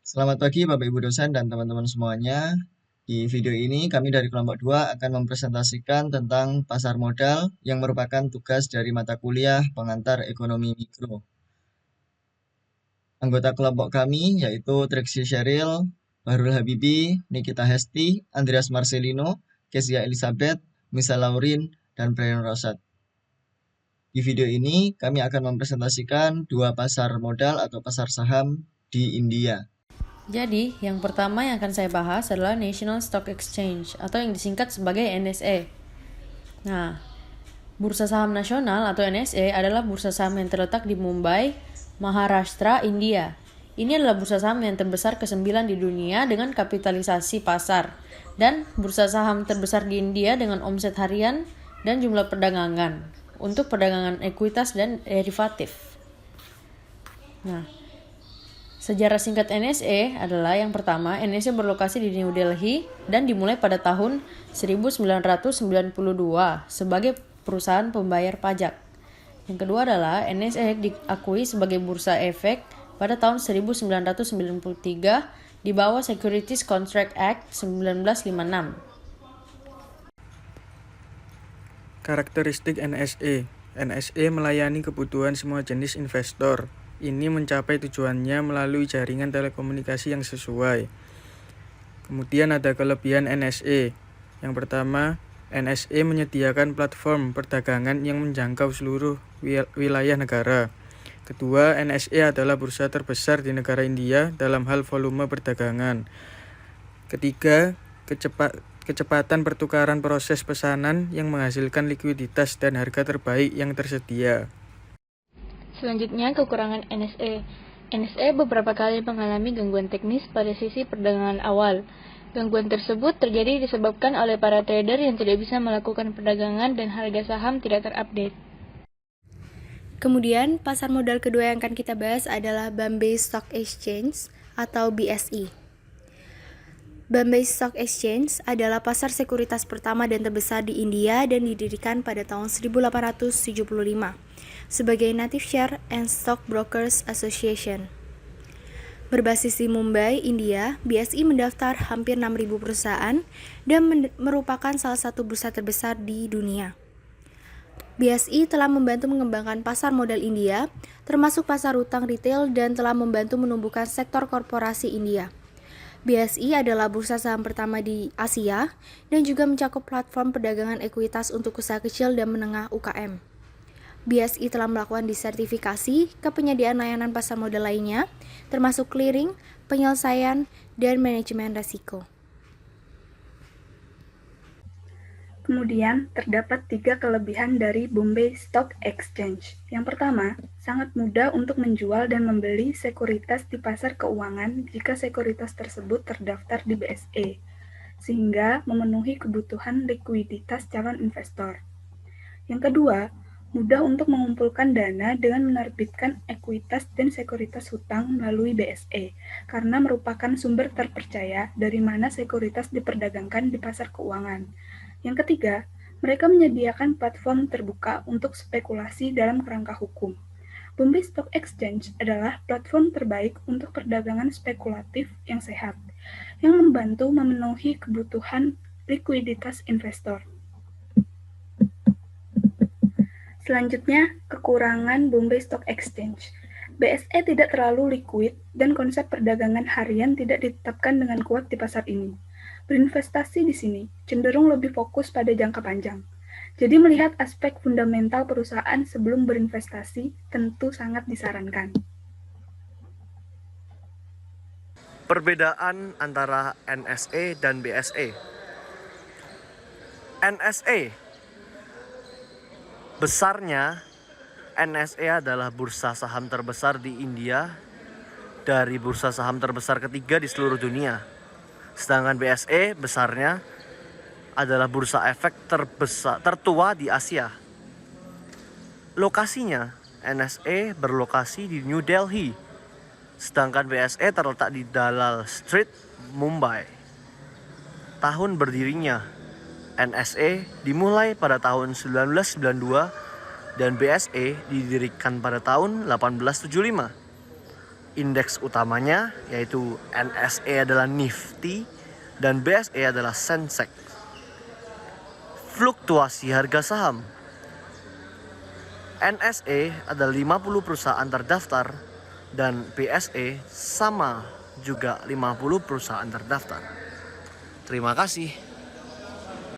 Selamat pagi Bapak Ibu dosen dan teman-teman semuanya. Di video ini kami dari kelompok 2 akan mempresentasikan tentang pasar modal yang merupakan tugas dari mata kuliah pengantar ekonomi mikro. Anggota kelompok kami yaitu Trixie Sheryl, Bahrul Habibi, Nikita Hesti, Andreas Marcelino, Kezia Elizabeth, Misal Laurin, dan Brian Rosat. Di video ini kami akan mempresentasikan dua pasar modal atau pasar saham di India. Jadi, yang pertama yang akan saya bahas adalah National Stock Exchange atau yang disingkat sebagai NSE. Nah, Bursa Saham Nasional atau NSE adalah bursa saham yang terletak di Mumbai, Maharashtra, India. Ini adalah bursa saham yang terbesar ke-9 di dunia dengan kapitalisasi pasar dan bursa saham terbesar di India dengan omset harian dan jumlah perdagangan untuk perdagangan ekuitas dan derivatif. Nah, sejarah singkat NSE adalah yang pertama, NSE berlokasi di New Delhi dan dimulai pada tahun 1992 sebagai perusahaan pembayar pajak. Yang kedua adalah NSE diakui sebagai bursa efek pada tahun 1993 di bawah Securities Contract Act 1956. Karakteristik NSE. NSE melayani kebutuhan semua jenis investor. Ini mencapai tujuannya melalui jaringan telekomunikasi yang sesuai. Kemudian ada kelebihan NSE. Yang pertama, NSE menyediakan platform perdagangan yang menjangkau seluruh wilayah negara. Kedua, NSE adalah bursa terbesar di negara India dalam hal volume perdagangan. Ketiga, kecepatan pertukaran proses pesanan yang menghasilkan likuiditas dan harga terbaik yang tersedia. Selanjutnya, kekurangan NSE. NSE beberapa kali mengalami gangguan teknis pada sisi perdagangan awal. Gangguan tersebut terjadi disebabkan oleh para trader yang tidak bisa melakukan perdagangan dan harga saham tidak terupdate. Kemudian, pasar modal kedua yang akan kita bahas adalah Bombay Stock Exchange atau BSE. Bombay Stock Exchange adalah pasar sekuritas pertama dan terbesar di India dan didirikan pada tahun 1875 sebagai Native Share and Stock Brokers Association. Berbasis di Mumbai, India, BSE mendaftar hampir 6.000 perusahaan dan merupakan salah satu bursa terbesar di dunia. BSE telah membantu mengembangkan pasar modal India, termasuk pasar utang retail dan telah membantu menumbuhkan sektor korporasi India. BSE adalah bursa saham pertama di Asia dan juga mencakup platform perdagangan ekuitas untuk usaha kecil dan menengah UKM. BSE telah melakukan disertifikasi ke penyediaan layanan pasar modal lainnya, termasuk clearing, penyelesaian, dan manajemen risiko. Kemudian, terdapat 3 kelebihan dari Bombay Stock Exchange. Yang pertama, sangat mudah untuk menjual dan membeli sekuritas di pasar keuangan jika sekuritas tersebut terdaftar di BSE, sehingga memenuhi kebutuhan likuiditas calon investor. Yang kedua, mudah untuk mengumpulkan dana dengan menerbitkan ekuitas dan sekuritas hutang melalui BSE, karena merupakan sumber terpercaya dari mana sekuritas diperdagangkan di pasar keuangan. Yang ketiga, mereka menyediakan platform terbuka untuk spekulasi dalam kerangka hukum. Bombay Stock Exchange adalah platform terbaik untuk perdagangan spekulatif yang sehat, yang membantu memenuhi kebutuhan likuiditas investor. Selanjutnya, kekurangan Bombay Stock Exchange. BSE tidak terlalu liquid dan konsep perdagangan harian tidak ditetapkan dengan kuat di pasar ini. Berinvestasi di sini cenderung lebih fokus pada jangka panjang. Jadi melihat aspek fundamental perusahaan sebelum berinvestasi tentu sangat disarankan. Perbedaan antara NSE dan BSE. NSE besarnya, NSE adalah bursa saham terbesar di India dari bursa saham terbesar ketiga di seluruh dunia. Sedangkan BSE besarnya adalah bursa efek tertua di Asia. Lokasinya, NSE berlokasi di New Delhi, sedangkan BSE terletak di Dalal Street, Mumbai. Tahun berdirinya NSE dimulai pada tahun 1992 dan BSE didirikan pada tahun 1875. Indeks utamanya yaitu NSE adalah Nifty dan BSE adalah Sensex. Fluktuasi harga saham. NSE ada 50 perusahaan terdaftar dan BSE sama juga 50 perusahaan terdaftar. Terima kasih.